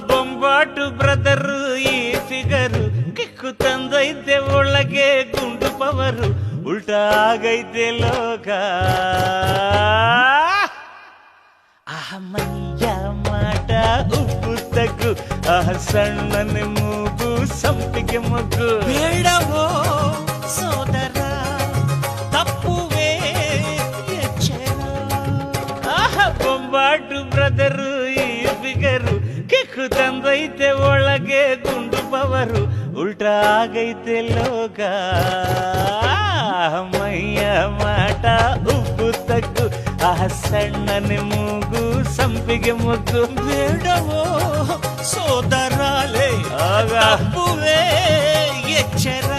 ಬೊಂಬಾಟು brother ಈ figure kick ತಂದೈತೆ ಒಳಗೆ ಗುಂಡು ಪವರು ಉಲ್ಟಾ ಆಗೈತೆ ಲೋಕ ಮೈಯ ಮಾಟ ಉಪ್ಪು ತಗ್ಗು ಸಣ್ಣನೆ ಮೂಗು ಸಂಪಿಗೆ ಮಗು ಬೇಡವೋ ಸೋದರ ತಪ್ಪುವೇ ಎಚ್ಚರ. ಬೊಂಬಾಟು ಬ್ರದರು ಈ ಫಿಗರು ಕಿಕ್ಕು ತಂದೈತೆ ಒಳಗೆ ಗುಂಡು ಪವರು ಉಲ್ಟಾ ಆಗೈತೆ ಲೋಕ ಮೈಯ ಮಾಟ ಉಪ್ಪು ತಗ್ಗು ಸಣ್ಣನೆ ಮೂಗು ಸಂಪಿಗೆ ಮಗ್ಗು ಬೇಡವೋ ಸೋದರಾಲೆ ತಪ್ಪುವೇ ಎಚ್ಚರ.